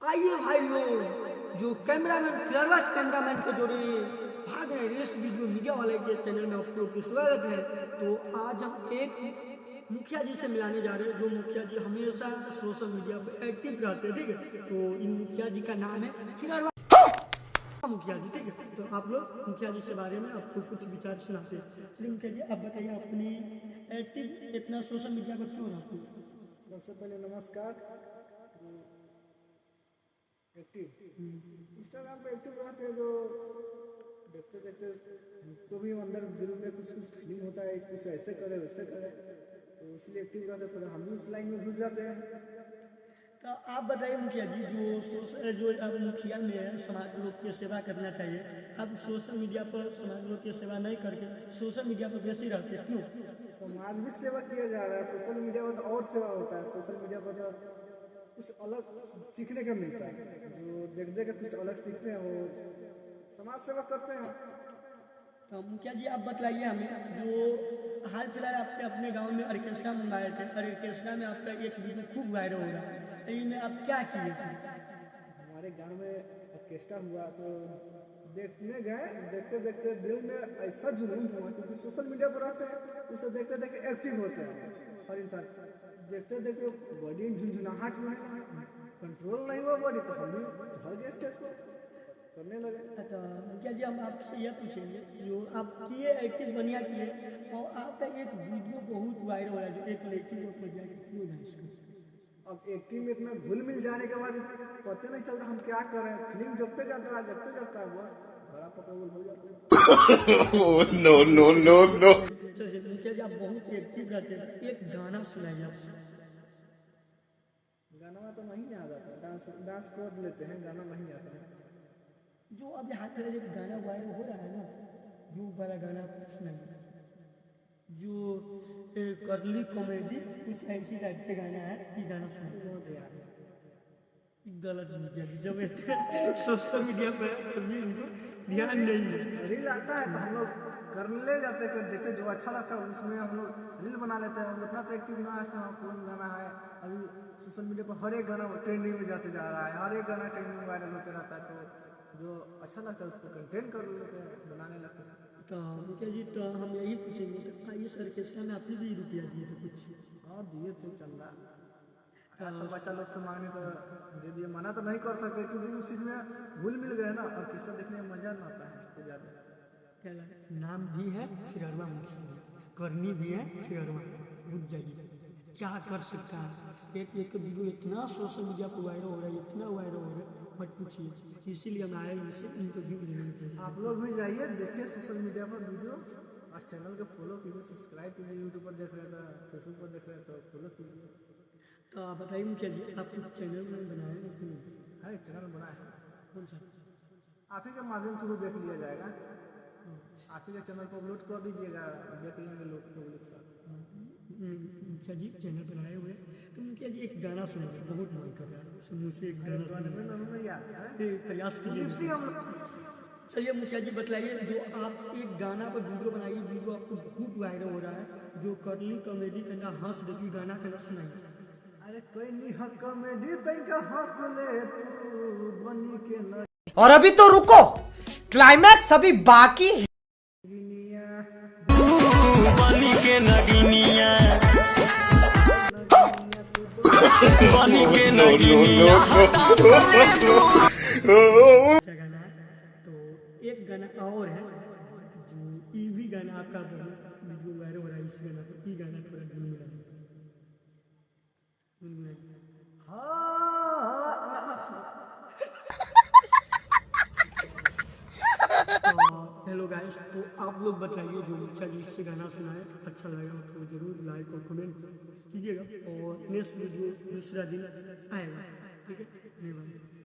आइए भाई लोग, जो कैमरामैन क्लरवाट कैमरामैन के जोड़े भाग रहे रेस वीडियो मीडिया वाले के चैनल में आप लोग को स्वागत है। तो आज हम एक मुखिया जी से मिलाने जा रहे हैं, जो मुखिया जी हमेशा सोशल मीडिया पर एक्टिव रहते हैं। ठीक है, तो इन मुखिया जी का नाम है फिररवा मुखिया जी। ठीक है, तो आप लोग मुखिया जी से बारे में आपको कुछ विचार सुनाते हैं। चलिए मुखिया जी, आप बताइए अपनी एक्टिव इतना सोशल मीडिया पर क्यों रहते हैं? सबसे पहले नमस्कार। एक्टिव इंस्टाग्राम पे एक्टिव रहते हैं, जो देखते देखते हमको भी अंदर दिल में कुछ कुछ फीलिंग होता है, कुछ ऐसे करे वैसे करे, तो इसलिए एक्टिव रहते हैं। थोड़ा हम भी इस लाइन में घुस जाते हैं। तो आप बताइए मुखिया जी, जो अब मुखिया में है, समाज लोग की सेवा करना चाहिए। अब सोशल मीडिया पर समाज लोग की सेवा नहीं करके सोशल मीडिया पर वैसे ही रहते हैं, क्यों? समाज भी सेवा किया जा रहा है, सोशल मीडिया पर तो और सेवा होता है। सोशल मीडिया पर तो कुछ अलग सीखने का मिलता है, जो देख देख के कुछ अलग सीखते हैं, वो समाज सेवा करते हैं। तो मुखिया जी आप बताइए हमें, जो हाल फिलहाल आपके अपने गांव में ऑर्केस्ट्रा मंगाए थे, ऑर्केस्ट्रा में आपका एक वीडियो खूब वायरल हो रहा है, इनमें आप क्या किए थे? हमारे गांव में ऑर्केस्ट्रा हुआ तो देखने गए, देखते देखते दिल में ऐसा जुनून हुआ, क्योंकि सोशल मीडिया पर रहते हैं, उसे देखते देखते एक्टिव होते हैं हर इंसान। देखते देखते बॉडी झुंझुनाहट में कंट्रोल नहीं हुआ बॉडी, तो हम भी चढ़ गए स्टेज पर करने लगे। तो मुखिया जी हम आपसे यह पूछेंगे, जो आप किए एक्टिव बढ़िया किए, और आपका एक वीडियो बहुत वायरल हो रहा है, जो एक लड़की को खोजा कि क्यों ना इसको। अब एक्टिंग में इतना घुल मिल जाने के बाद पता नहीं चलता हम क्या कर रहे हैं। फिल्म जबते जाता है बस बड़ा पकड़ हो जाता है। No no no no. मुखिया जी आप बहुत एक्टिव रहते हैं, एक गाना सुनाइए आपसे। गाना तो नहीं आ जाता, डांस डांस कर लेते हैं, गाना नहीं आता है। जो अभी हाथ में एक गाना वायरल हो रहा है ना, जो वाला गाना सुनाइए, जो करली कॉमेडी कुछ ऐसी टाइप के गाना है, ये गाना सुनाइए। गलत मुखिया जी, जब सोशल मीडिया पर कभी इनको ध्यान नहीं है। रील आता है तो हम लोग कर ले जाते हैं, देखते जो अच्छा लगता है उसमें हम लोग रील बना लेते हैं। उतना तो एक्टिव ना है, कौन गाना है अभी सोशल मीडिया पर हर एक गाना ट्रेंडिंग में जाते जा रहा है, हर एक गाना ट्रेंडिंग वायरल होते रहता है, तो जो अच्छा लगता है उसको कंटेंट कर लेते हैं, बनाने लगते हैं। तो मुखिया जी, तो हम यही पूछेंगे कि आइए ऑर्केस्ट्रा में आपने भी रुपया दिए थे कुछ? हाँ दिए थे चंदा, तो बच्चा लोग से मांगने तो दे दिए, मना तो नहीं कर सकते, क्योंकि उस चीज़ में घुल मिल गए ना। ऑर्केस्ट्रा देखने में मजा ना आता है तो ज़्यादा। क्या नाम भी है फिररवा मुखिया, करनी भी है फिररवा, बुझ जाइए क्या कर सकता है। एक वीडियो इतना सोशल मीडिया पर वायरल हो रहा है, इतना वायरल हो रहा है मत पूछिए, इसीलिए हम आए इनसे इंटरव्यू लेने के लिए। आप लोग भी जाइए, देखिए सोशल मीडिया पर वीडियो, और चैनल को फॉलो कीजिए, सब्सक्राइब कीजिए। यूट्यूब पर देख रहे हैं तो फेसबुक पर देख रहे हैं तो फॉलो कीजिए। तो आप बताइए मुखिया जी, आप कुछ चैनल में बनाए हैं कि नहीं? हाँ एक चैनल बना है, कौन सा? आप ही के माध्यम थ्रू देख लिया जाएगा। आप ही के चैनल पर अपलोड कर दीजिएगा, देख लेंगे लोग पब्लिक साथ। मुखिया जी चैनल बनाए हुए, तो मुखिया जी एक गाना सुनाइए, बहुत मन कर रहा है सुनने से, एक गाना सुनाइए, प्रयास कीजिए। चलिए मुखिया जी बतलाइए, जो आप एक गाना पर वीडियो बनाइए, वीडियो आपको बहुत वायरल हो रहा है, जो करली कॉमेडी का ना हंस देखिए, गाना का ना सुनाइए। अरे कोई नहीं हक कॉमेडी तनिका हंस ले तू बनी के न और अभी तो रुको, क्लाइमैक्स अभी बाकी है। बनी के नगीनिया, बनी के नगीनिया। गाना है, तो एक गाना और है, जो ये भी गाना आपका वीडियो वायरल हो रहा है, इस गाना पर ये गाना थोड़ा गुनगुनाइए। हेलो गाइस, तो आप लोग बताइए, जो मुखिया जी से गाना सुनाए अच्छा लगा तो जरूर लाइक और कमेंट कीजिएगा, और नेक्स्ट वीडियो दूसरा दिन आएगा। ठीक है, धन्यवाद।